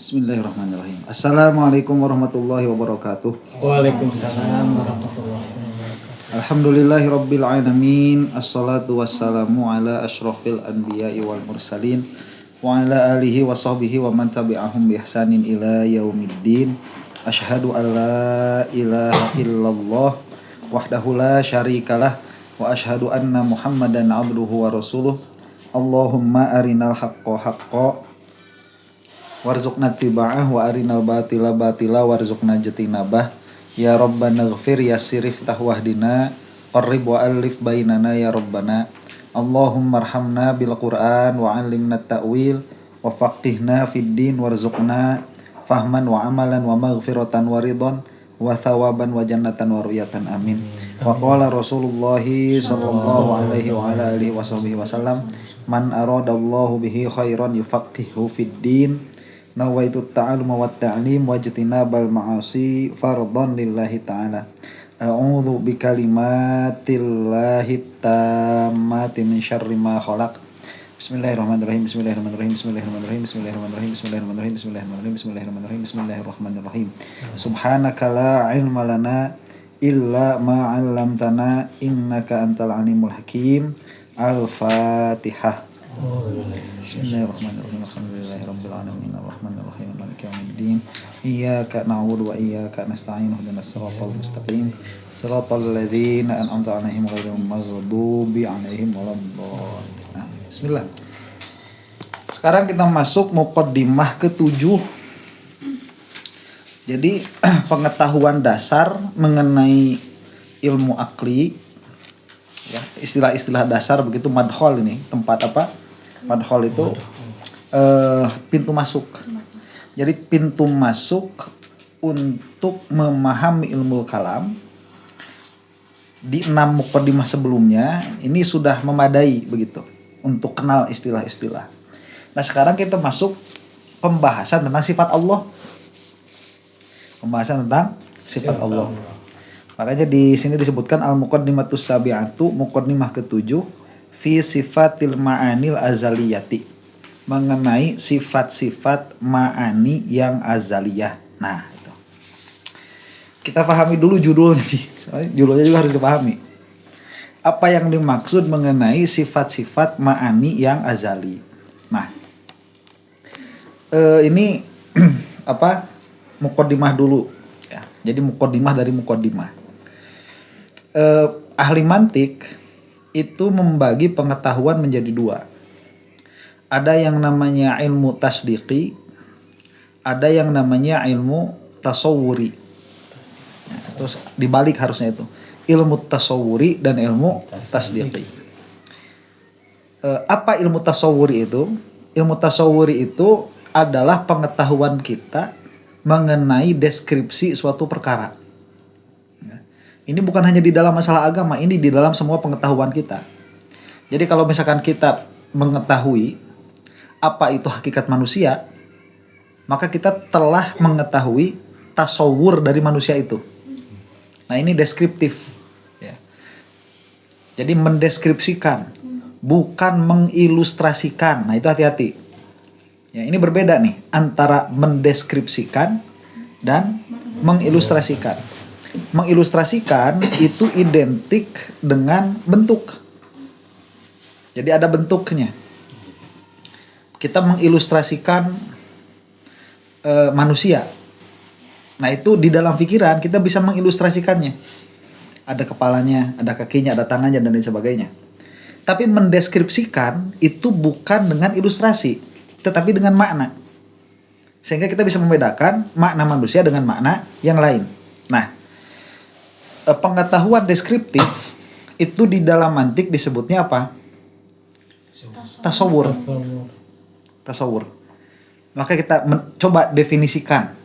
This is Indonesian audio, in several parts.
Bismillahirrahmanirrahim. Assalamualaikum warahmatullahi wabarakatuh. Waalaikumsalam warahmatullahi wabarakatuh. Alhamdulillahirabbil alamin. Assalatu wassalamu ala asyrafil anbiya'i wal mursalin wa ala alihi wa sahbihi wa man tabi'ahum bi ihsanin ila yaumiddin. Asyhadu an la ilaha illallah wahdahu la syarikalah wa asyhadu anna Muhammadan abduhu wa rasuluh. Allahumma arinal haqqa haqqa warzuqna tiba'ah wa arinal batila batila warzuqna jatinabah. Ya Rabbana ighfir yassir iftah wahdina qarrib wa alif bainana ya Rabbana. Allahumma arhamna bil Qur'an wa 'allimna ta'wil wa faqihna fid din warzuqna fahman wa amalan wa maghfiratan wa ridhan wa thawaban wa jannatan wa ru'yatan amin. Wa qala Rasulullah sallallahu alaihi wa ala alihi wasallam, man aradallahu bihi khairan yufaqihu fid din. Nawaitu ta'aluma wa ta'lim wa jtinabal ma'asi fardhan lillahi ta'ala. A'udzu bikalimatillahi tammati min syarri ma khalaq. Bismillahirrahmanirrahim. Bismillahirrahmanirrahim. Bismillahirrahmanirrahim. Bismillahirrahmanirrahim. Bismillahirrahmanirrahim. Bismillahirrahmanirrahim. Bismillahirrahmanirrahim. Bismillahirrahmanirrahim. Subhanaka la ilma lana illa ma 'allamtana innaka antal alimul hakim. Al-Fatihah. Bismillahirrahmanirrahim. Alhamdulillahirabbil alamin arrahmanir rahim maliki yaumiddin. Iyyaka na'budu wa iyyaka nasta'in ihdinas siratal mustaqim siratal ladzina an'amta 'alaihim ghairil maghdubi 'alaihim waladdallin. Bismillah. Sekarang kita masuk muqaddimah ke-7. Jadi pengetahuan dasar mengenai ilmu akli, ya, istilah-istilah dasar begitu. Madkhol ini tempat apa? Madkhol itu pintu masuk. Jadi pintu masuk untuk memahami ilmu kalam di 6 muqaddimah sebelumnya ini sudah memadai begitu untuk kenal istilah-istilah. Nah, sekarang kita masuk pembahasan tentang sifat Allah. Pembahasan tentang sifat Allah. Makanya di sini disebutkan al-muqaddimatus sabi'atu, muqaddimah ke-7 fi sifatil ma'anil azaliyati, mengenai sifat-sifat ma'ani yang azaliyah. Nah, itu. Kita pahami dulu judulnya sih. Soalnya judulnya juga harus dipahami. Apa yang dimaksud mengenai sifat-sifat ma'ani yang azali. Nah, ini apa? Muqaddimah dulu ya. Jadi muqaddimah dari muqaddimah. Ahli mantik itu membagi pengetahuan menjadi 2. Ada yang namanya ilmu tasdiqi, ada yang namanya ilmu tasawuri. Nah, terus dibalik harusnya itu. Ilmu tasawuri dan ilmu tasdiqi. Apa ilmu tasawuri itu? Ilmu tasawuri itu adalah pengetahuan kita mengenai deskripsi suatu perkara. Ini bukan hanya di dalam masalah agama, ini di dalam semua pengetahuan kita. Jadi kalau misalkan kita mengetahui apa itu hakikat manusia, maka kita telah mengetahui tasawur dari manusia itu. Nah, ini deskriptif. Ya. Jadi mendeskripsikan, bukan mengilustrasikan. Nah, itu hati-hati. Ya, ini berbeda nih antara mendeskripsikan dan mengilustrasikan. Mengilustrasikan itu identik dengan bentuk. Jadi ada bentuknya. Kita mengilustrasikan manusia. Nah, itu di dalam pikiran kita bisa mengilustrasikannya. Ada kepalanya, ada kakinya, ada tangannya, dan lain sebagainya. Tapi mendeskripsikan itu bukan dengan ilustrasi, tetapi dengan makna. Sehingga kita bisa membedakan makna manusia dengan makna yang lain. Nah, pengetahuan deskriptif itu di dalam mantik disebutnya apa? Tasawur. Tasawur. Maka kita coba definisikan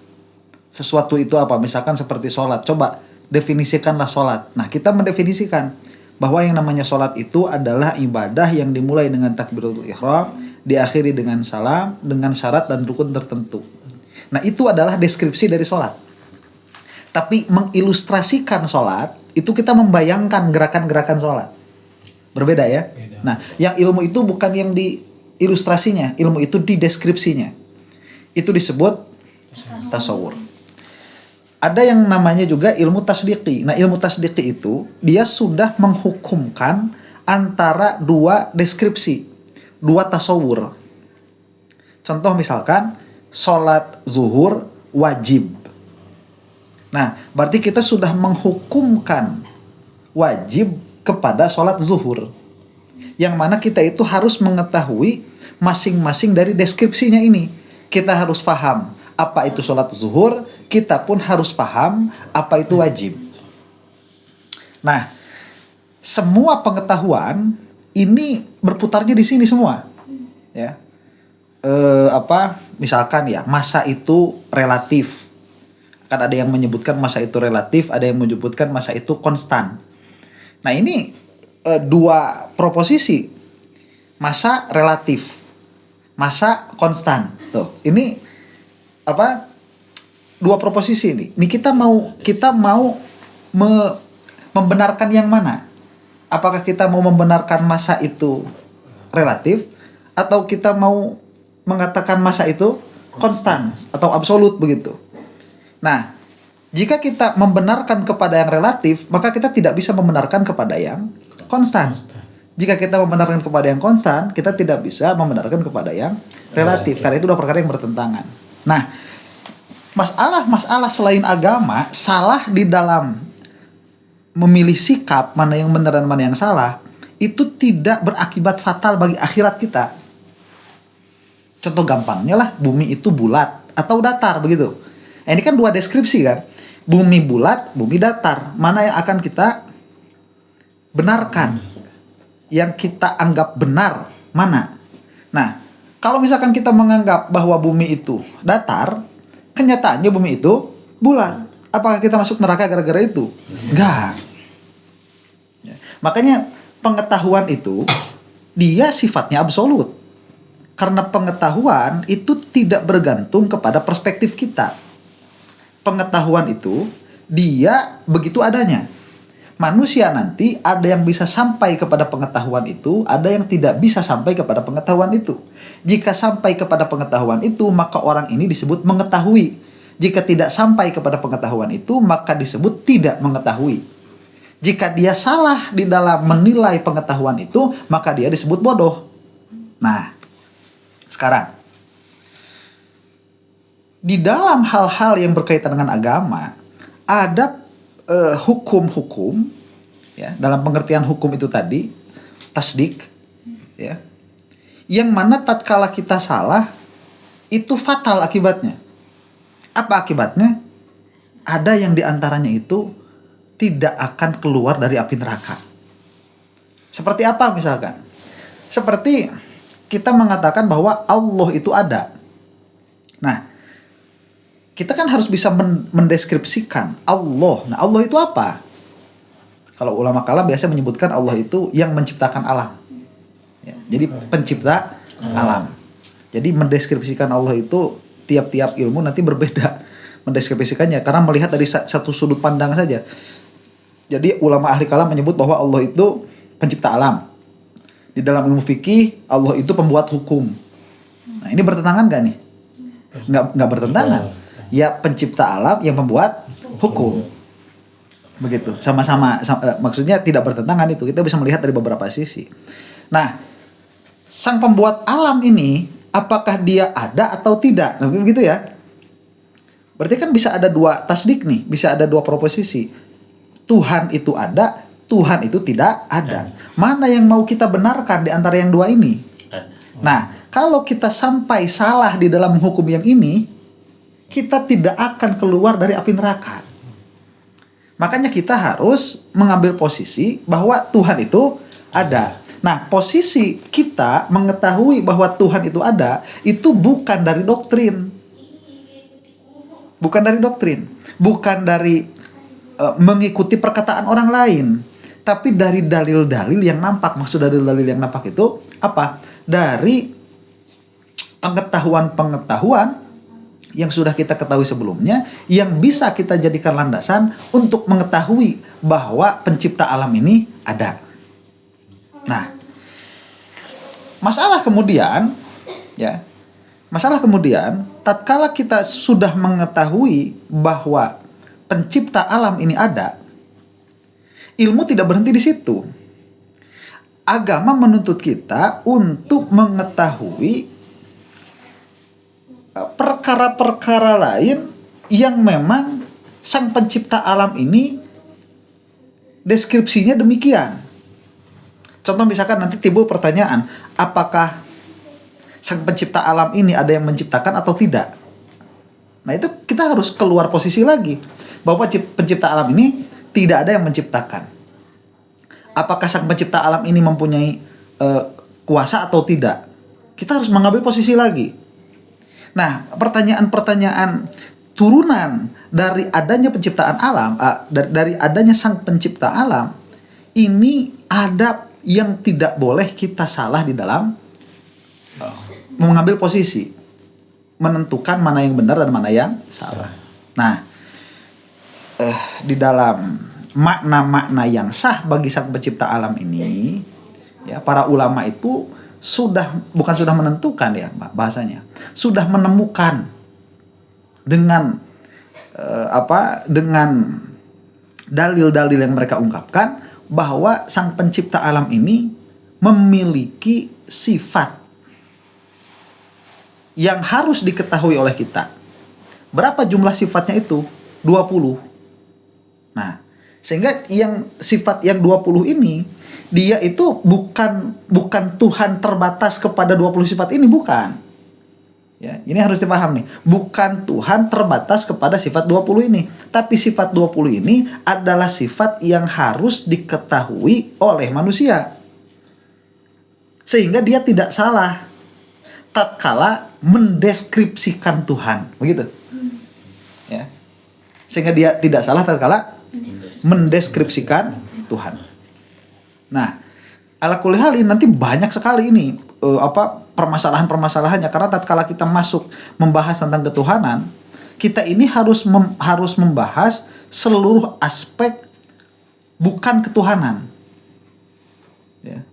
sesuatu itu apa. Misalkan seperti sholat. Coba definisikanlah sholat. Nah, kita mendefinisikan bahwa yang namanya sholat itu adalah ibadah yang dimulai dengan takbiratul ihram, diakhiri dengan salam, dengan syarat dan rukun tertentu. Nah, itu adalah deskripsi dari sholat. Tapi mengilustrasikan sholat, itu kita membayangkan gerakan-gerakan sholat. Berbeda ya? Nah, yang ilmu itu bukan yang di ilustrasinya, ilmu itu di deskripsinya. Itu disebut tasawur. Ada yang namanya juga ilmu tasdiqi. Nah, ilmu tasdiqi itu dia sudah menghukumkan antara dua deskripsi, dua tasawur. Contoh misalkan sholat zuhur wajib. Nah, berarti kita sudah menghukumkan wajib kepada sholat zuhur. Yang mana kita itu harus mengetahui masing-masing dari deskripsinya ini. Kita harus paham apa itu sholat zuhur, kita pun harus paham apa itu wajib. Nah, semua pengetahuan ini berputarnya di sini semua. Ya. Misalkan ya, masa itu relatif. Kan ada yang menyebutkan masa itu relatif, ada yang menyebutkan masa itu konstan. Nah, ini dua proposisi. Masa relatif, masa konstan. Tuh, ini dua proposisi ini. Ini kita mau membenarkan yang mana? Apakah kita mau membenarkan masa itu relatif atau kita mau mengatakan masa itu konstan atau absolut begitu? Nah, jika kita membenarkan kepada yang relatif, maka kita tidak bisa membenarkan kepada yang konstan. Jika kita membenarkan kepada yang konstan, kita tidak bisa membenarkan kepada yang relatif. Karena itu dua perkara yang bertentangan. Nah, masalah selain agama, salah di dalam memilih sikap mana yang benar dan mana yang salah, itu tidak berakibat fatal bagi akhirat kita. Contoh gampangnya lah, bumi itu bulat atau datar begitu. Nah, ini kan dua deskripsi kan. Bumi bulat, bumi datar. Mana yang akan kita benarkan? Yang kita anggap benar, mana? Nah, kalau misalkan kita menganggap bahwa bumi itu datar, kenyataannya bumi itu bulat. Apakah kita masuk neraka gara-gara itu? Enggak. Ya. Makanya pengetahuan itu dia sifatnya absolut. Karena pengetahuan itu tidak bergantung kepada perspektif kita. Pengetahuan itu dia begitu adanya. Manusia nanti ada yang bisa sampai kepada pengetahuan itu, ada yang tidak bisa sampai kepada pengetahuan itu. Jika sampai kepada pengetahuan itu, maka orang ini disebut mengetahui. Jika tidak sampai kepada pengetahuan itu, maka disebut tidak mengetahui. Jika dia salah di dalam menilai pengetahuan itu, maka dia disebut bodoh. Nah, sekarang di dalam hal-hal yang berkaitan dengan agama, ada hukum-hukum, ya, dalam pengertian hukum itu tadi, tasdik, ya, yang mana tatkala kita salah, itu fatal akibatnya. Apa akibatnya? Ada yang diantaranya itu tidak akan keluar dari api neraka. Seperti apa misalkan? Seperti kita mengatakan bahwa Allah itu ada. Nah, kita kan harus bisa mendeskripsikan Allah. Nah, Allah itu apa? Kalau ulama kalam biasa menyebutkan Allah itu yang menciptakan alam. Ya, jadi pencipta alam. Jadi mendeskripsikan Allah itu tiap-tiap ilmu nanti berbeda mendeskripsikannya karena melihat dari satu sudut pandang saja. Jadi ulama ahli kalam menyebut bahwa Allah itu pencipta alam. Di dalam ilmu fikih Allah itu pembuat hukum. Nah, ini bertentangan nggak nih? Nggak bertentangan. Ya, pencipta alam yang membuat hukum. Begitu. Sama-sama maksudnya tidak bertentangan itu. Kita bisa melihat dari beberapa sisi. Nah, sang pembuat alam ini apakah dia ada atau tidak? Nah, begitu ya. Berarti kan bisa ada dua tasdik nih, bisa ada dua proposisi. Tuhan itu ada, Tuhan itu tidak ada. Mana yang mau kita benarkan di antara yang dua ini? Nah, kalau kita sampai salah di dalam hukum yang ini, kita tidak akan keluar dari api neraka. Makanya kita harus mengambil posisi bahwa Tuhan itu ada. Nah, posisi kita mengetahui bahwa Tuhan itu ada, itu bukan dari doktrin. Bukan dari doktrin. Bukan dari mengikuti perkataan orang lain. Tapi dari dalil-dalil yang nampak. Maksud dalil-dalil yang nampak itu apa? Dari pengetahuan-pengetahuan yang sudah kita ketahui sebelumnya, yang bisa kita jadikan landasan untuk mengetahui bahwa pencipta alam ini ada. Nah, masalah kemudian tatkala kita sudah mengetahui bahwa pencipta alam ini ada, ilmu tidak berhenti di situ. Agama menuntut kita untuk mengetahui perkara-perkara lain yang memang sang pencipta alam ini deskripsinya demikian. Contoh misalkan nanti timbul pertanyaan, apakah sang pencipta alam ini ada yang menciptakan atau tidak? Nah itu kita harus keluar posisi lagi, bahwa pencipta alam ini tidak ada yang menciptakan. Apakah sang pencipta alam ini mempunyai kuasa atau tidak? Kita harus mengambil posisi lagi. Nah, pertanyaan-pertanyaan turunan dari adanya penciptaan alam, dari adanya sang pencipta alam, ini ada yang tidak boleh kita salah di dalam mengambil posisi, menentukan mana yang benar dan mana yang salah. Nah, di dalam makna-makna yang sah bagi sang pencipta alam ini, ya, para ulama itu bukan sudah menentukan, ya bahasanya, sudah menemukan dengan dengan dalil-dalil yang mereka ungkapkan bahwa sang pencipta alam ini memiliki sifat yang harus diketahui oleh kita. Berapa jumlah sifatnya itu? 20. Nah, sehingga yang sifat yang 20 ini, dia itu bukan Tuhan terbatas kepada 20 sifat ini, bukan. Ya, ini harus dipaham nih. Bukan Tuhan terbatas kepada sifat 20 ini, tapi sifat 20 ini adalah sifat yang harus diketahui oleh manusia. Sehingga dia tidak salah tatkala mendeskripsikan Tuhan, begitu. Ya. Sehingga dia tidak salah tatkala mendeskripsikan Tuhan. Nah, ala kulli hal nanti banyak sekali ini permasalahan-permasalahannya, karena tatkala kita masuk membahas tentang ketuhanan, kita ini harus membahas seluruh aspek bukan ketuhanan. Ya.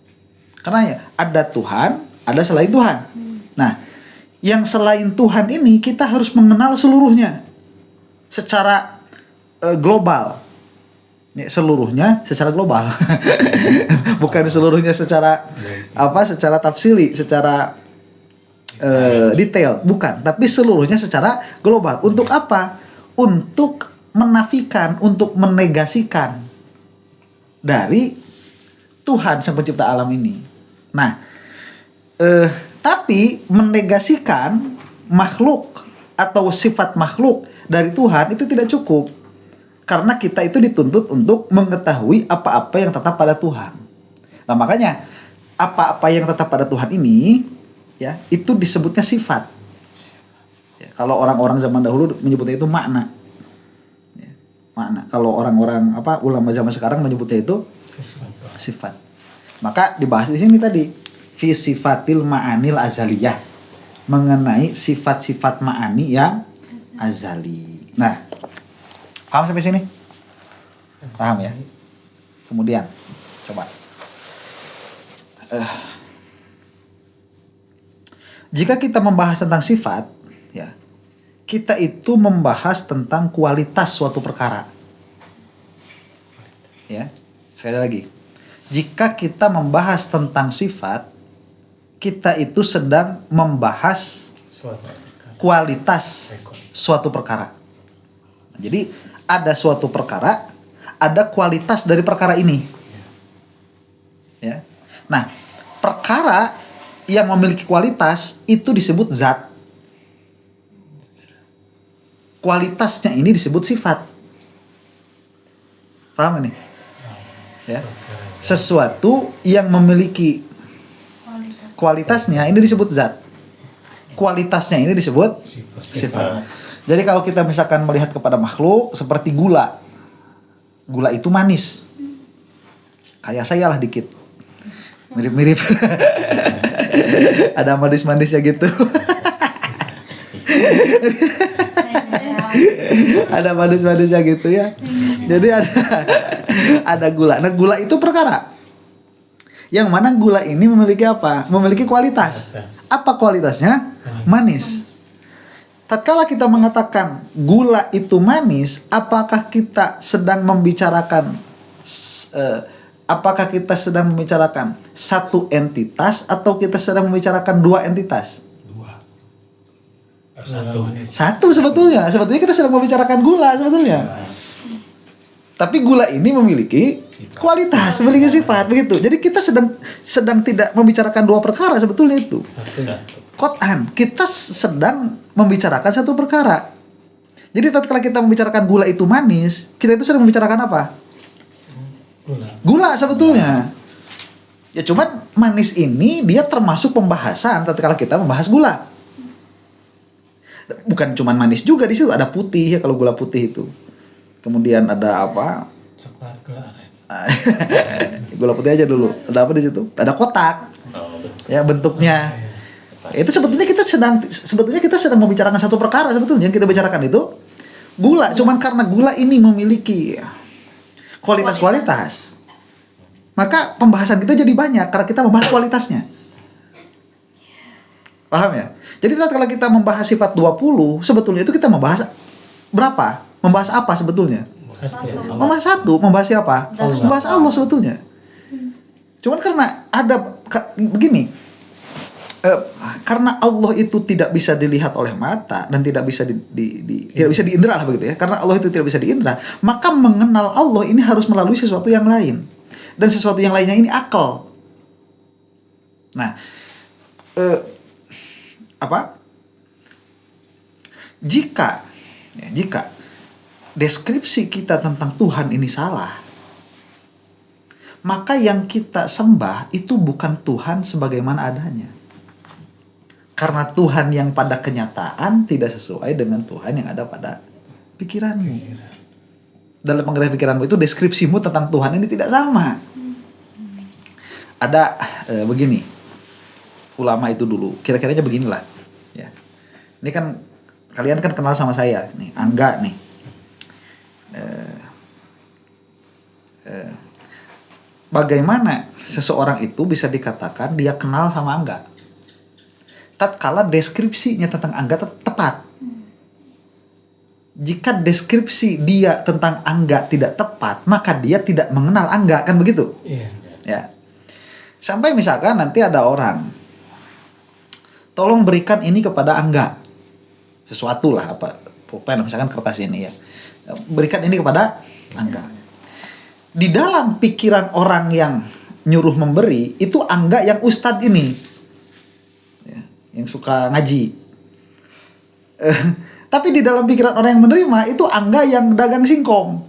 Karena ya ada Tuhan, ada selain Tuhan. Nah, yang selain Tuhan ini kita harus mengenal seluruhnya secara global. Ya, seluruhnya secara global. Bukan seluruhnya secara secara tafsili, secara detail, bukan, tapi seluruhnya secara global. Untuk apa? Untuk menafikan, untuk menegasikan dari Tuhan sang pencipta alam ini. Nah, tapi menegasikan makhluk atau sifat makhluk dari Tuhan itu tidak cukup. Karena kita itu dituntut untuk mengetahui apa-apa yang tetap pada Tuhan. Nah, makanya apa-apa yang tetap pada Tuhan ini, ya, itu disebutnya sifat. Ya, kalau orang-orang zaman dahulu menyebutnya itu makna. Ya, makna. Kalau orang-orang ulama zaman sekarang menyebutnya itu sifat. Maka dibahas di sini tadi, fi sifatil ma'anil azaliyah, mengenai sifat-sifat ma'ani yang azali. Nah, paham sampai sini? Paham ya? Kemudian, coba. Jika kita membahas tentang sifat, ya, kita itu membahas tentang kualitas suatu perkara. Ya, sekali lagi. Jika kita membahas tentang sifat, kita itu sedang membahas kualitas suatu perkara. Jadi ada suatu perkara, ada kualitas dari perkara ini. Ya. Nah, perkara yang memiliki kualitas itu disebut zat. Kualitasnya ini disebut sifat. Paham nih? Ya. Sesuatu yang memiliki kualitasnya ini disebut zat. Kualitasnya ini disebut sifat. Jadi kalau kita misalkan melihat kepada makhluk seperti gula. Gula itu manis. Kayak saya lah dikit. Mirip-mirip. Ada manis-manisnya gitu. Ada manis-manisnya gitu ya. Jadi ada gula. Nah, gula itu perkara. Yang mana gula ini memiliki apa? Memiliki kualitas. Apa kualitasnya? Manis. tatkala kita mengatakan gula itu manis, apakah kita sedang membicarakan satu entitas atau kita sedang membicarakan dua entitas? Satu sebetulnya kita sedang membicarakan gula sebetulnya. Tapi gula ini memiliki kualitas, memiliki sifat begitu. Jadi kita sedang tidak membicarakan dua perkara sebetulnya itu. Qat'an, kita sedang membicarakan satu perkara. Jadi tatkala kita membicarakan gula itu manis, kita itu sedang membicarakan apa? Gula sebetulnya. Ya cuman manis ini dia termasuk pembahasan tatkala kita membahas gula. Bukan cuman manis juga, di situ ada putih ya, kalau gula putih itu. Kemudian ada apa? Coklat gula aren. Gula putih aja dulu. Ada apa di situ? Ada kotak. Ya bentuknya. Itu sebetulnya kita sedang membicarakan satu perkara sebetulnya. Yang kita bicarakan itu gula. Cuman karena gula ini memiliki kualitas, maka pembahasan kita jadi banyak karena kita membahas kualitasnya. Paham ya? Jadi kalau kita membahas sifat 20, sebetulnya itu kita membahas berapa? Membahas apa sebetulnya? Membahas satu. Membahas siapa? Membahas Allah sebetulnya. Cuman karena ada begini, karena Allah itu tidak bisa dilihat oleh mata dan tidak bisa tidak bisa diindra lah begitu ya. Karena Allah itu tidak bisa diindra, maka mengenal Allah ini harus melalui sesuatu yang lain. Dan sesuatu yang lainnya ini akal. Nah, jika deskripsi kita tentang Tuhan ini salah, maka yang kita sembah itu bukan Tuhan sebagaimana adanya. Karena Tuhan yang pada kenyataan tidak sesuai dengan Tuhan yang ada pada pikiranmu. Dalam pengertian pikiranmu itu deskripsimu tentang Tuhan ini tidak sama. Ada begini, ulama itu dulu, kira-kiranya beginilah. Ya. Ini kan kalian kan kenal sama saya, nih Angga nih. Bagaimana seseorang itu bisa dikatakan dia kenal sama Angga? Tatkala deskripsinya tentang Angga tepat. Jika deskripsi dia tentang Angga tidak tepat, maka dia tidak mengenal Angga, kan begitu? Iya. Ya. Sampai misalkan nanti ada orang, tolong berikan ini kepada Angga, sesuatu lah, apa, pulpen, misalkan kertas ini ya, berikan ini kepada Angga. Di dalam pikiran orang yang nyuruh memberi, itu Angga yang ustadz ini, ya, yang suka ngaji. Tapi di dalam pikiran orang yang menerima, itu Angga yang dagang singkong.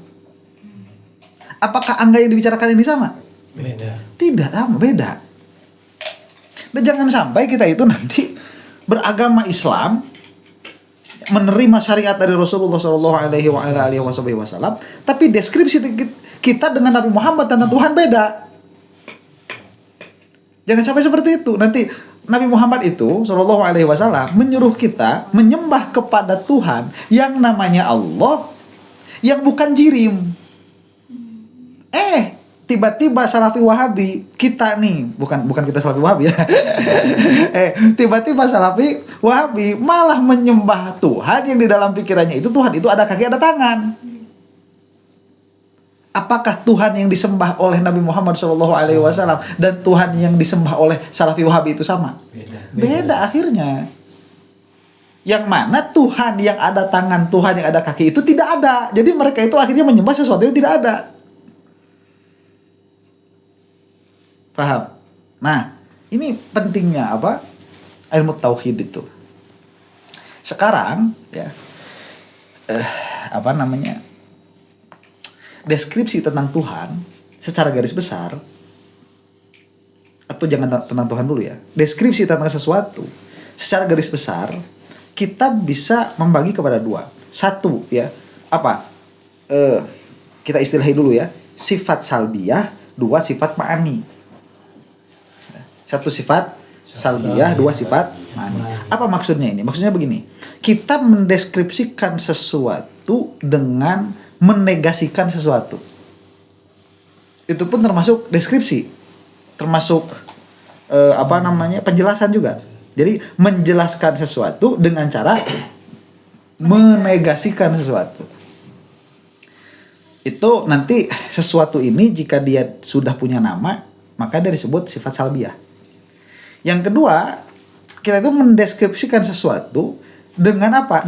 Apakah Angga yang dibicarakan ini sama? Beda. Tidak sama, beda. Dan jangan sampai kita itu nanti beragama Islam, menerima syariat dari Rasulullah SAW, tapi deskripsi kita dengan Nabi Muhammad tentang Tuhan beda. Jangan sampai seperti itu. Nanti Nabi Muhammad itu SAW menyuruh kita menyembah kepada Tuhan yang namanya Allah, yang bukan jirim. Tiba-tiba Salafi Wahabi kita nih, bukan kita Salafi Wahabi ya. Tiba-tiba Salafi Wahabi malah menyembah Tuhan yang di dalam pikirannya itu Tuhan itu ada kaki ada tangan. Apakah Tuhan yang disembah oleh Nabi Muhammad SAW dan Tuhan yang disembah oleh Salafi Wahabi itu sama? Beda akhirnya. Yang mana Tuhan yang ada tangan, Tuhan yang ada kaki itu tidak ada. Jadi mereka itu akhirnya menyembah sesuatu yang tidak ada. Paham? Nah, ini pentingnya apa? Ilmu tauhid itu. Sekarang ya, deskripsi tentang Tuhan secara garis besar, atau jangan tentang Tuhan dulu ya. Deskripsi tentang sesuatu secara garis besar kita bisa membagi kepada dua. Satu ya, apa? Kita istilahi dulu ya. Sifat salbiyah, dua sifat ma'ani. Satu sifat salbiyah, dua sifat ma'ani. Apa maksudnya ini? Maksudnya begini. Kita mendeskripsikan sesuatu dengan menegasikan sesuatu. Itu pun termasuk deskripsi. Termasuk penjelasan juga. Jadi menjelaskan sesuatu dengan cara menegasikan sesuatu. Itu nanti sesuatu ini jika dia sudah punya nama, maka dia disebut sifat salbiyah. Yang kedua, kita itu mendeskripsikan sesuatu dengan apa?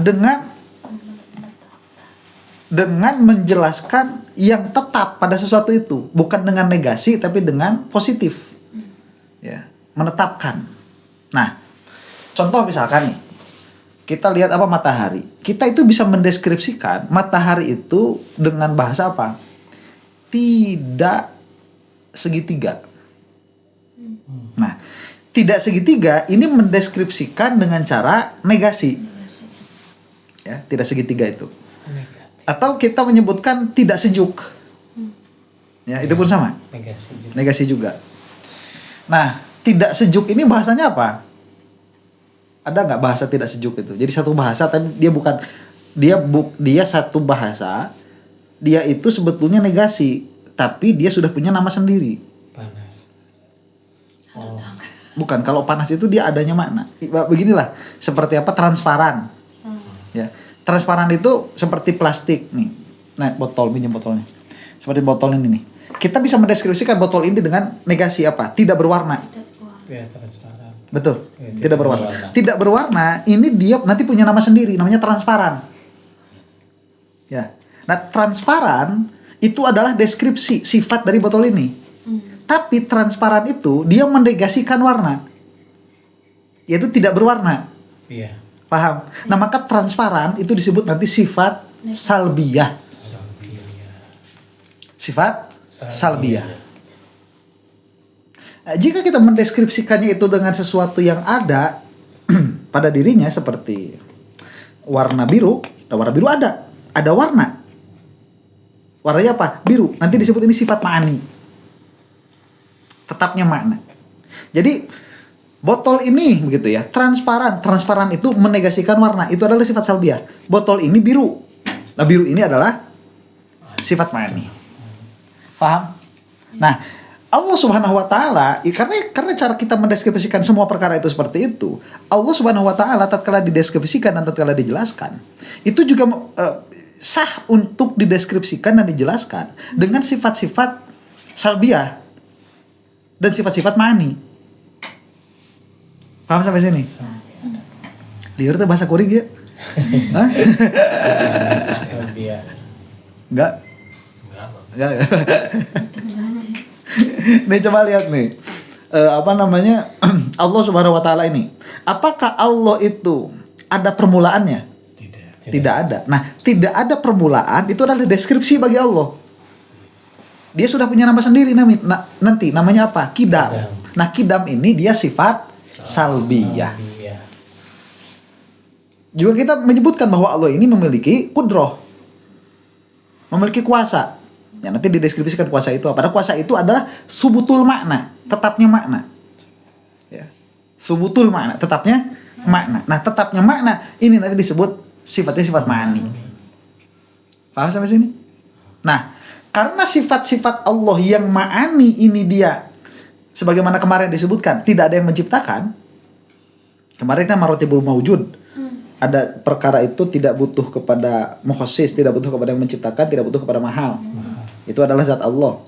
Dengan menjelaskan yang tetap pada sesuatu itu, bukan dengan negasi tapi dengan positif. Ya, menetapkan. Nah, contoh misalkan nih, kita lihat apa matahari. Kita itu bisa mendeskripsikan matahari itu dengan bahasa apa? Tidak segitiga. Nah, tidak segitiga ini mendeskripsikan dengan cara negasi. Ya, tidak segitiga itu. Atau kita menyebutkan tidak sejuk. Ya, itu pun sama. Negasi juga. Nah, tidak sejuk ini bahasanya apa? Ada nggak bahasa tidak sejuk itu? Jadi satu bahasa tapi dia bukan dia satu bahasa. Dia itu sebetulnya negasi, tapi dia sudah punya nama sendiri. Panas. Oh. Bukan, kalau panas itu dia adanya makna. Beginilah, seperti apa transparan. Ya. Transparan itu seperti plastik nih. Nah, pinjam botolnya. Seperti botol ini nih. Kita bisa mendeskripsikan botol ini dengan negasi apa? Tidak berwarna. Ya, transparan. Betul. Ya, tidak berwarna. Tidak berwarna, ini dia nanti punya nama sendiri, namanya transparan. Ya. Nah, transparan itu adalah deskripsi sifat dari botol ini. Tapi transparan itu dia menegasikan warna. Yaitu tidak berwarna. Iya. Paham? Nah, maka transparan itu disebut nanti sifat salbiyah. Sifat salbiyah. Nah, jika kita mendeskripsikannya itu dengan sesuatu yang ada pada dirinya seperti warna biru, nah warna biru ada warna. Warnanya apa? Biru. Nanti disebut ini sifat ma'ani. Tetapnya makna. Jadi botol ini begitu ya, transparan. Transparan itu menegasikan warna. Itu adalah sifat salbiyah. Botol ini biru. Nah, biru ini adalah sifat ma'ani. Paham? Nah, Allah Subhanahu wa taala karena cara kita mendeskripsikan semua perkara itu seperti itu, Allah Subhanahu wa taala tatkala dideskripsikan dan tatkala dijelaskan, itu juga sah untuk dideskripsikan dan dijelaskan dengan sifat-sifat salbiyah dan sifat-sifat ma'ani. Paham sampai sini? Liur itu bahasa kuring ya? Hah? Salbiyah. Enggak. Nih coba lihat nih. Allah Subhanahu wa taala ini. Apakah Allah itu ada permulaannya? Tidak ada. Nah, tidak ada permulaan itu adalah deskripsi bagi Allah. Dia sudah punya nama sendiri nanti namanya apa? Qidam. Nah, qidam ini dia sifat salbiyah. Juga kita menyebutkan bahwa Allah ini memiliki qudrah. Memiliki kuasa. Ya, nanti dideskripsikan kuasa itu apa? Padahal kuasa itu adalah subutul makna, tetapnya makna. Ya. Subutul makna, tetapnya makna. Nah, tetapnya makna ini nanti disebut sifatnya sifat ma'ani. Paham sampai sini? Nah, karena sifat-sifat Allah yang ma'ani ini dia sebagaimana kemarin disebutkan, tidak ada yang menciptakan. Kemarin kan marotibul mawjud. Ada perkara itu tidak butuh kepada mukhassis, tidak butuh kepada yang menciptakan, tidak butuh kepada mahal. Itu adalah zat Allah.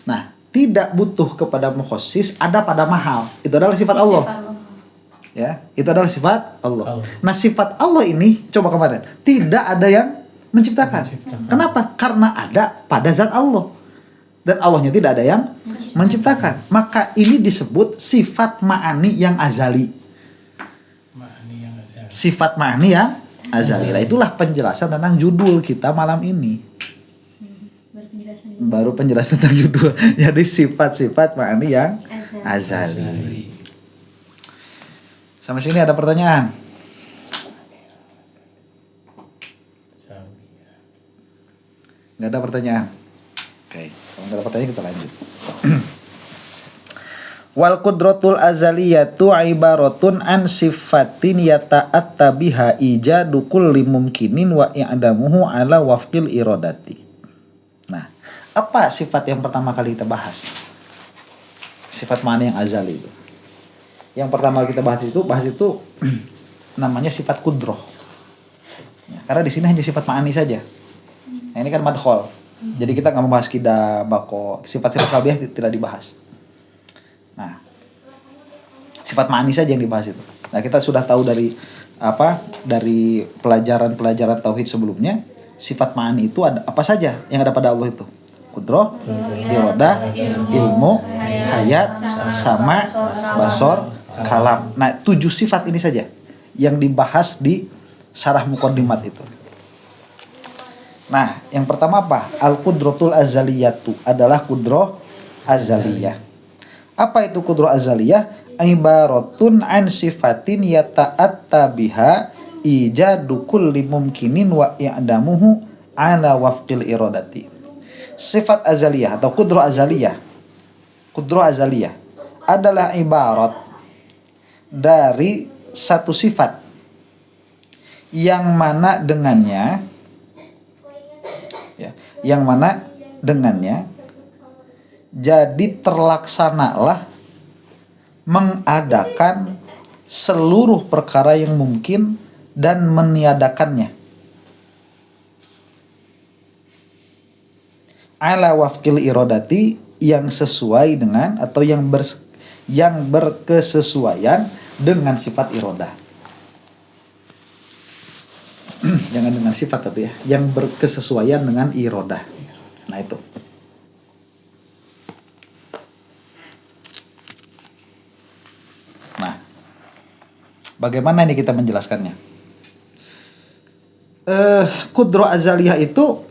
Nah, tidak butuh kepada mukhassis, ada pada mahal. Itu adalah sifat Allah. Ya, itu adalah sifat Allah. Nah, sifat Allah ini coba kemarin tidak ada yang menciptakan. Kenapa? Karena ada pada zat Allah. Dan Allahnya tidak ada yang menciptakan. Maka ini disebut sifat ma'ani yang azali. Sifat ma'ani yang azali. Nah, itulah penjelasan tentang judul kita malam ini. Baru penjelasan tentang judul. Jadi sifat-sifat ma'ani yang azali. Sampai sini ada pertanyaan? Nggak ada pertanyaan? Oke, kalau nggak ada pertanyaan kita lanjut. Wal qudratul azaliyatu ibaratun an sifatin yata'atta biha ijadu kulli mumkinin wa i'damuhu ala wafqil iradati. Nah, apa sifat yang pertama kali kita bahas? Sifat mana yang azali itu? Yang pertama kita bahas itu namanya sifat qudrah. Ya, karena di sini hanya sifat ma'ani saja. Nah, ini kan madkhol. Jadi kita nggak membahas kida, bako, sifat-sifat kalbiah tidak dibahas. Nah, sifat ma'ani saja yang dibahas itu. Nah, kita sudah tahu dari pelajaran-pelajaran tauhid sebelumnya, sifat ma'ani itu ada apa saja yang ada pada Allah itu? Qudrah, iradah, ilmu, hayat, sama, basor, kalam. Nah, 7 sifat ini saja yang dibahas di syarah muqaddimat itu. Nah, yang pertama apa? Al-qudratul azaliyatu adalah qudrah azaliyah. Apa itu qudrah azaliyah? Ibaratun an sifatin yata'atta biha ijadu kulli mumkinin wa i'damuhu ala wafqil iradati. Sifat azaliyah atau qudrah azaliyah. Qudrah azaliyah adalah ibarat dari satu sifat yang mana dengannya jadi terlaksanalah mengadakan seluruh perkara yang mungkin dan meniadakannya ala wafqil iradati, yang sesuai dengan atau yang berkesesuaian dengan sifat iradah. Jangan dengan sifat tapi ya, yang berkesesuaian dengan iradah. Nah, itu. Nah, bagaimana ini kita menjelaskannya? Qudrah azaliyah itu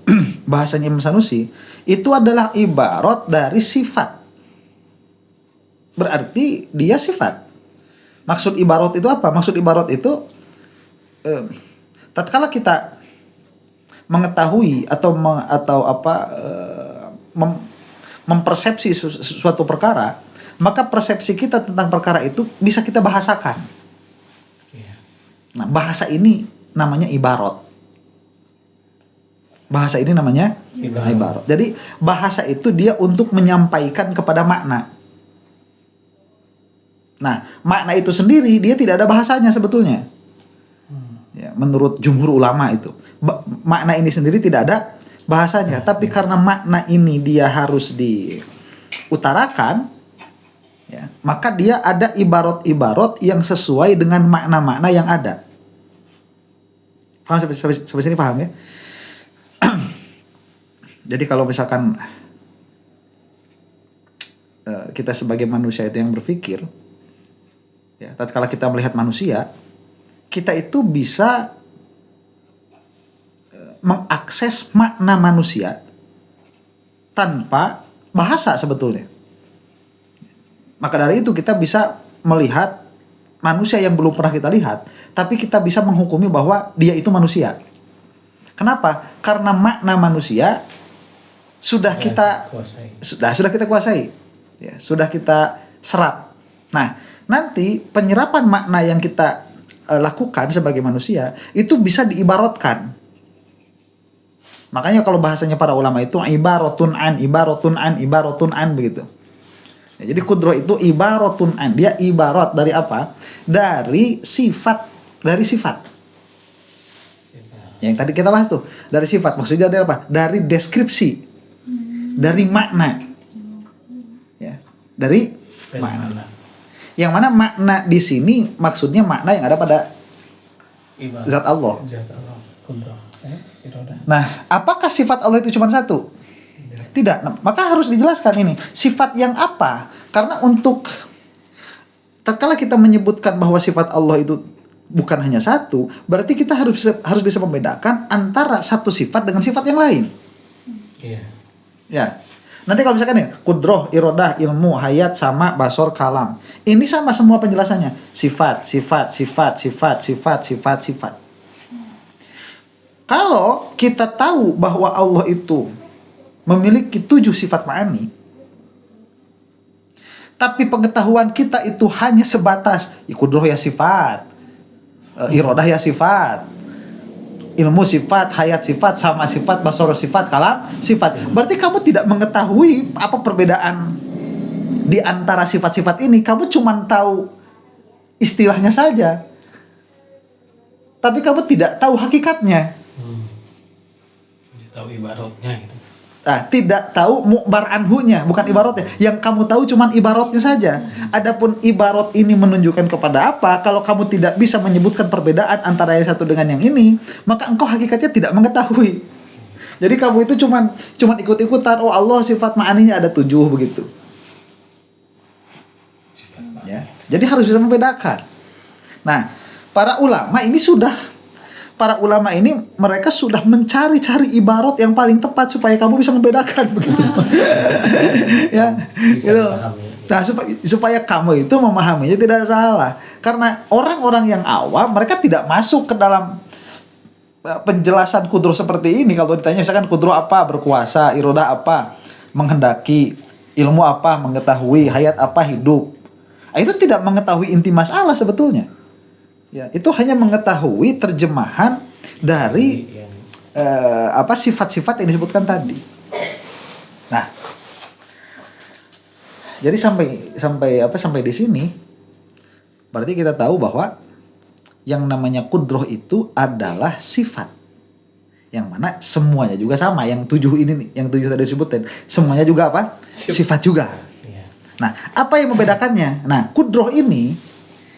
bahasanya Imam Sanusi itu adalah ibarat dari sifat. Berarti dia sifat. Maksud ibarat itu apa? Maksud ibarat itu tatkala kita mengetahui mempersepsi suatu perkara, maka persepsi kita tentang perkara itu bisa kita bahasakan. Nah, bahasa ini namanya ibarat. Bahasa ini namanya ibarat. Jadi bahasa itu dia untuk menyampaikan kepada makna. Nah, makna itu sendiri dia tidak ada bahasanya sebetulnya. Ya, menurut jumhur ulama itu. Makna ini sendiri tidak ada bahasanya. Tapi karena makna ini dia harus diutarakan, ya, maka dia ada ibarat-ibarat yang sesuai dengan makna-makna yang ada. Paham sampai sini paham ya? Jadi kalau misalkan kita sebagai manusia itu yang berpikir, ya, tatkala kita melihat manusia, kita itu bisa mengakses makna manusia tanpa bahasa sebetulnya. Maka dari itu kita bisa melihat manusia yang belum pernah kita lihat, tapi kita bisa menghukumi bahwa dia itu manusia. Kenapa? Karena makna manusia sudah kita kuasai, ya, sudah kita serap. Nah, nanti penyerapan makna yang kita lakukan sebagai manusia itu bisa diibaratkan. Makanya kalau bahasanya para ulama itu ibaratun an begitu. Ya, jadi qudrah itu ibaratun an, dia ibarat dari apa? Dari sifat. Yang tadi kita bahas tuh, dari sifat. Maksudnya dari apa? Dari deskripsi. Dari makna. Ya, dari makna. Yang mana makna di sini maksudnya makna yang ada pada zat Allah. Nah, apakah sifat Allah itu cuma satu? Tidak. Nah, maka harus dijelaskan ini. Sifat yang apa? Karena untuk tatkala kita menyebutkan bahwa sifat Allah itu bukan hanya satu, berarti kita harus bisa membedakan antara satu sifat dengan sifat yang lain. Iya. Ya. Nanti kalau misalkan ya, qudrah, iradah, ilmu, hayat, sama, basor, kalam. Ini sama semua penjelasannya. Sifat. Kalau kita tahu bahwa Allah itu memiliki 7 sifat ma'ani, tapi pengetahuan kita itu hanya sebatas qudrah ya sifat, iradah ya sifat, ilmu sifat, hayat sifat, sama sifat, basor sifat, kalam sifat. Berarti kamu tidak mengetahui apa perbedaan di antara sifat-sifat ini. Kamu cuma tahu istilahnya saja. tapi kamu tidak tahu hakikatnya. Dia tahu ibaratnya gitu. Nah, tidak tahu mu'bar anhunya, bukan ibaratnya. Yang kamu tahu cuman ibaratnya saja. Adapun ibarat ini menunjukkan kepada apa? Kalau kamu tidak bisa menyebutkan perbedaan antara yang satu dengan yang ini, maka engkau hakikatnya tidak mengetahui. Jadi kamu itu cuman ikut-ikutan. Oh, Allah sifat ma'aninya ada 7 begitu. Ya, jadi harus bisa membedakan. Nah, para ulama ini mereka sudah mencari-cari ibarat yang paling tepat supaya kamu bisa membedakan begitu. Ya, Bisa gitu. dipahami. Nah, supaya kamu itu memahaminya tidak salah. Karena orang-orang yang awam mereka tidak masuk ke dalam penjelasan kudroh seperti ini. Kalau ditanya misalkan kudroh apa? Berkuasa, irodah apa? Menghendaki, ilmu apa? Mengetahui, hayat apa? Hidup. Nah, itu tidak mengetahui inti masalah sebetulnya. Ya, itu hanya mengetahui terjemahan dari sifat-sifat yang disebutkan tadi. Nah, jadi sampai di sini berarti kita tahu bahwa yang namanya kudroh itu adalah sifat. Yang mana semuanya juga sama, yang 7 ini nih, yang 7 tadi disebutin, semuanya juga apa? Sifat juga. Iya. Nah, apa yang membedakannya? Nah, kudroh ini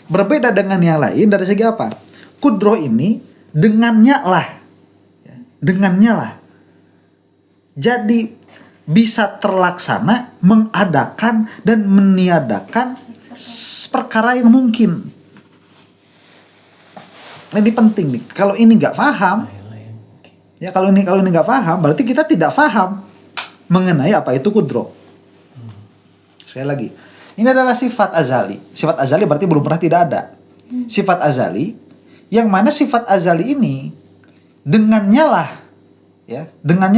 berbeda dengan yang lain dari segi apa? Kudroh ini dengannya lah. Jadi bisa terlaksana mengadakan dan meniadakan perkara yang mungkin. Ini penting nih. Kalau ini nggak paham, ya kalau ini nggak paham, berarti kita tidak paham mengenai apa itu kudroh. Sekali lagi. Ini adalah sifat azali. Sifat azali berarti belum pernah tidak ada. Sifat azali, yang mana sifat azali ini dengannya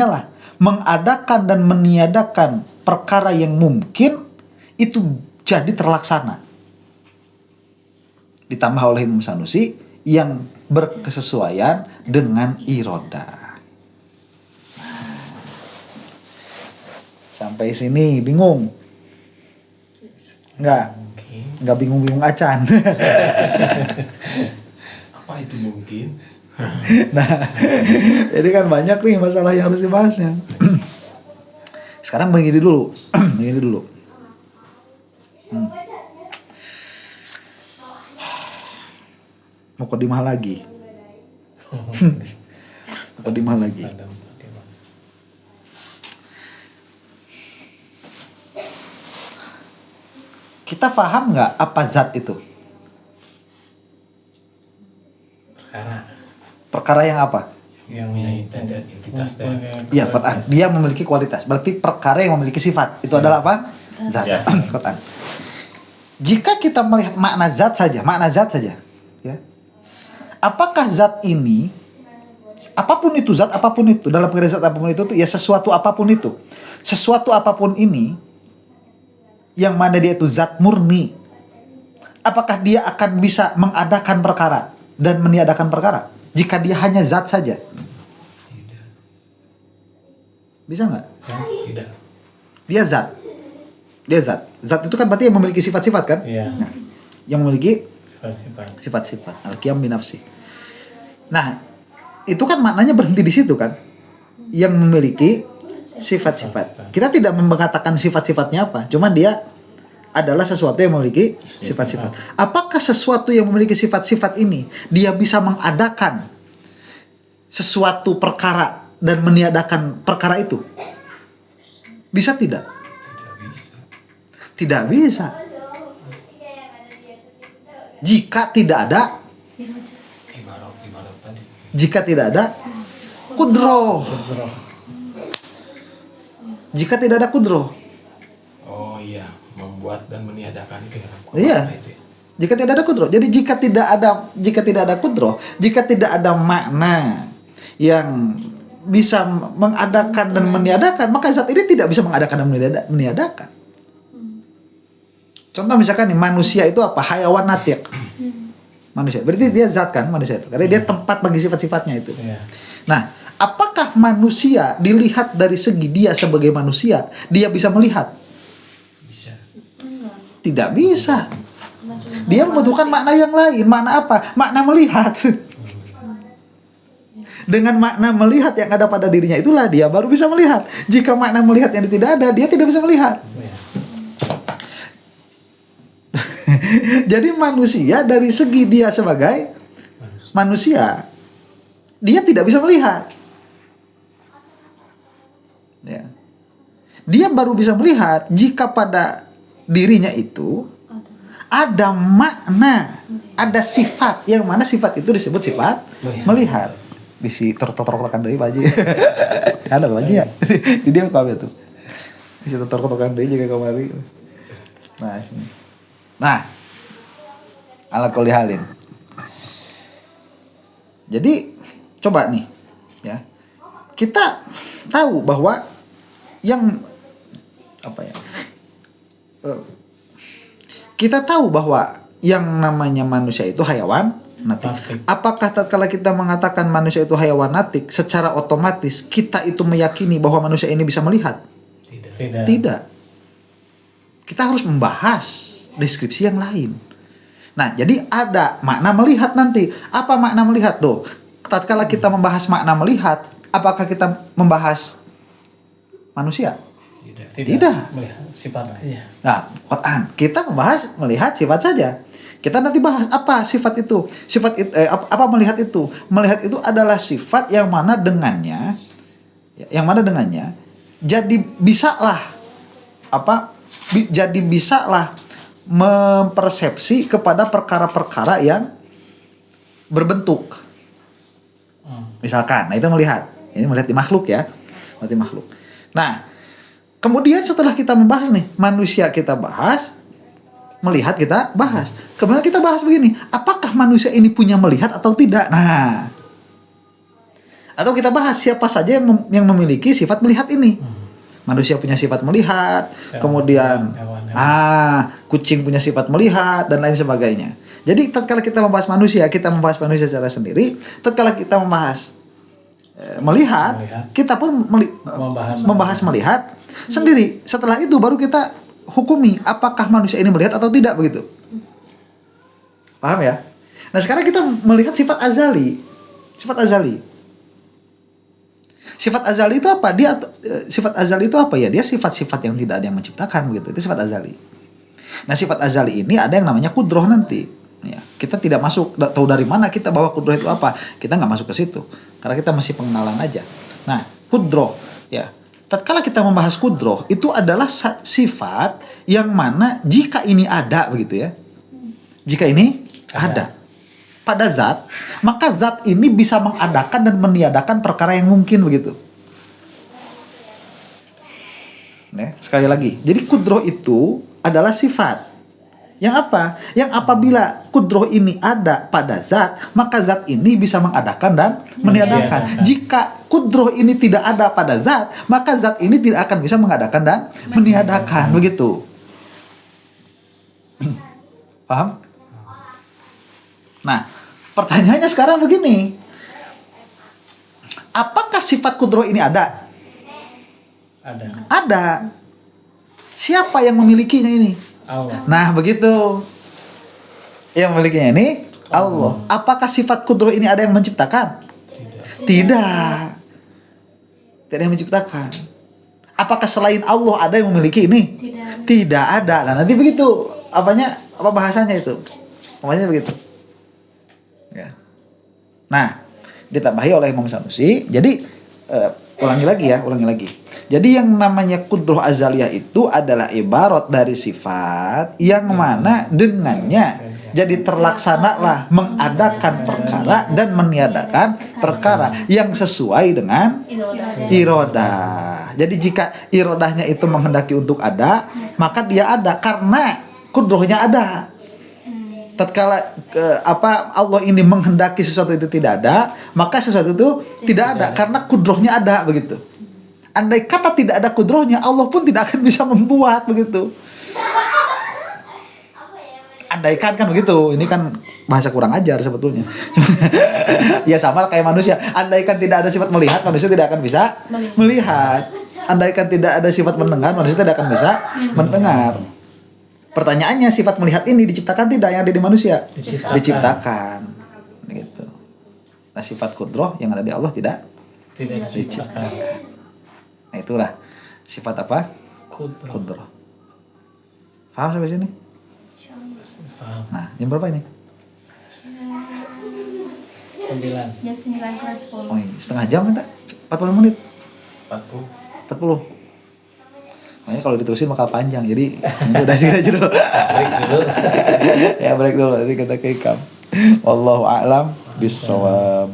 lah mengadakan dan meniadakan perkara yang mungkin itu jadi terlaksana. Ditambah oleh Imam Sanusi yang berkesesuaian dengan iroda. Sampai sini bingung? Enggak bingung-bingung acan. Apa itu mungkin? Nah, jadi kan banyak nih masalah yang harus dibahasnya. Sekarang begini dulu. Muqaddimah lagi. Kita paham nggak apa zat itu? Perkara yang apa? Yang Identitas dan Iya, kotaan. Dia memiliki kualitas. Berarti perkara yang memiliki sifat. Itu adalah apa? Zat. Ya. Kotaan. Jika kita melihat makna zat saja, ya. Apakah zat ini, apapun itu, dalam pengertian zat apapun itu, ya sesuatu apapun itu. Sesuatu apapun ini, yang mana dia itu zat murni, apakah dia akan bisa mengadakan perkara dan meniadakan perkara jika dia hanya zat saja? tidak. Bisa nggak? Tidak. Dia zat. Zat itu kan berarti yang memiliki sifat-sifat kan? Iya. Nah, yang memiliki Sifat-sifat. sifat-sifat. Al-qiyam binafsi. Nah, itu kan maknanya berhenti di situ kan? Yang memiliki sifat-sifat. Kita tidak mengatakan sifat-sifatnya apa, cuman dia adalah sesuatu yang memiliki sifat-sifat. Apakah sesuatu yang memiliki sifat-sifat ini dia bisa mengadakan sesuatu perkara dan meniadakan perkara itu? Bisa tidak? Tidak bisa. Jika tidak ada Ibarat tadi. jika tidak ada kudroh. Jika tidak ada kudroh. Oh iya, membuat dan meniadakan itu ya. Iya. Itu ya. Jika tidak ada kudroh. Jadi jika tidak ada kudroh, jika tidak ada makna yang bisa mengadakan dan meniadakan, maka zat ini tidak bisa mengadakan dan meniadakan. Contoh misalkan nih, manusia itu apa? Hayawan natiq. Manusia. Berarti dia zat kan manusia itu. Karena dia tempat bagi sifat-sifatnya itu. Iya. Nah, apakah manusia dilihat dari segi dia sebagai manusia, dia bisa melihat? Bisa. Tidak bisa. Dia membutuhkan makna yang lain. Makna apa? Makna melihat. Dengan makna melihat yang ada pada dirinya itulah dia baru bisa melihat. Jika makna melihat yang tidak ada, dia tidak bisa melihat. Ya. Jadi manusia dari segi dia sebagai manusia, dia tidak bisa melihat. Ya. Dia baru bisa melihat jika pada dirinya itu ada makna, ada sifat, yang mana sifat itu disebut sifat melihat. Bisi tertotok-tokan dari baji. Ada baji ya? Di dia kau itu. Bisi tertotok-tokan dari juga kemari. Nah, sini. Nah, ala kulli halin. Jadi coba nih, ya. Kita tahu bahwa yang apa ya? Kita tahu bahwa yang namanya manusia itu hayawan natik. Apakah tatkala kita mengatakan manusia itu hayawan natik, secara otomatis kita itu meyakini bahwa manusia ini bisa melihat? Tidak. Kita harus membahas deskripsi yang lain. Nah, jadi ada makna melihat nanti. Apa makna melihat tuh? Tatkala kita membahas makna melihat, apakah kita membahas manusia? Tidak. Melihat sifat aja. Nah, Quran kita membahas melihat sifat saja. Kita nanti bahas apa sifat itu. Sifat itu, apa melihat itu? Melihat itu adalah sifat yang mana dengannya, jadi bisalah jadi bisalah mempersepsi kepada perkara-perkara yang berbentuk. Misalkan, nah itu melihat. Ini melihat di makhluk ya. Melihat di makhluk. Nah, kemudian setelah kita membahas nih, manusia kita bahas, melihat kita bahas. Kemudian kita bahas begini, apakah manusia ini punya melihat atau tidak? Nah, atau kita bahas siapa saja yang memiliki sifat melihat ini. Manusia punya sifat melihat, kemudian kucing punya sifat melihat dan lain sebagainya. Jadi tatkala kita membahas manusia secara sendiri. Tatkala kita membahas melihat, kita pun membahas melihat sendiri. Setelah itu baru kita hukumi apakah manusia ini melihat atau tidak, begitu. Paham ya? Nah, sekarang kita melihat sifat azali. Sifat azali itu apa? Sifat azali itu apa ya? Dia sifat-sifat yang tidak ada yang menciptakan, begitu. Itu sifat azali. Nah, sifat azali ini ada yang namanya kudroh nanti. Ya, kita tidak masuk, tahu dari mana kita bahwa kudroh itu apa? Kita nggak masuk ke situ, karena kita masih pengenalan aja. Nah, kudroh, ya. Tatkala kita membahas kudroh, itu adalah sifat yang mana jika ini ada, begitu ya. Jika ini ada pada zat, maka zat ini bisa mengadakan dan meniadakan perkara yang mungkin, begitu. Nah, sekali lagi, jadi kudroh itu adalah sifat yang apa? Yang apabila kudroh ini ada pada zat, maka zat ini bisa mengadakan dan meniadakan. Jika kudroh ini tidak ada pada zat, maka zat ini tidak akan bisa mengadakan dan meniadakan, begitu. Paham? Nah, pertanyaannya sekarang begini. Apakah sifat kudroh ini ada? Ada. Siapa yang memilikinya ini? Allah. Nah, begitu. Yang memilikinya ini Allah. Apakah sifat kudroh ini ada yang menciptakan? Tidak. Tidak yang menciptakan. Apakah selain Allah ada yang memiliki ini? Tidak ada. Nah, nanti begitu. Apa bahasanya itu? Namanya begitu. Ya. Nah, ditambahi oleh Imam Sanusi. Jadi ulangi lagi. Jadi yang namanya kudroh azaliyah itu adalah ibarat dari sifat yang mana dengannya jadi terlaksanalah mengadakan perkara dan meniadakan perkara yang sesuai dengan irodah. Jadi jika irodahnya itu menghendaki untuk ada, maka dia ada karena kudrohnya ada. Tatkala Allah ini menghendaki sesuatu itu tidak ada, maka sesuatu itu tidak ada karena kudrohnya ada, begitu. Andai kata tidak ada kudrohnya, Allah pun tidak akan bisa membuat, begitu. Andaikan kan begitu. Ini kan bahasa kurang ajar sebetulnya. Ya sama kayak manusia. Andaikan tidak ada sifat melihat, manusia tidak akan bisa melihat. Andaikan tidak ada sifat mendengar, manusia tidak akan bisa mendengar. Pertanyaannya, sifat melihat ini diciptakan tidak yang ada di manusia? Diciptakan. Gitu. Nah, sifat qudrah yang ada di Allah tidak Tidak diciptakan. Nah, itulah sifat apa? Kudrah. Qudrah. Paham sampai sini? Paham. Nah, jam berapa ini? 9. Jam 9 kurang 10. Oh, iya. Setengah jam minta 40 menit. 40. 40. Makanya kalau diterusin bakal panjang. Jadi ini udah sih aja dulu. Break dulu. Ya break dulu nanti kita ke ikam. Wallahu a'lam bissawab.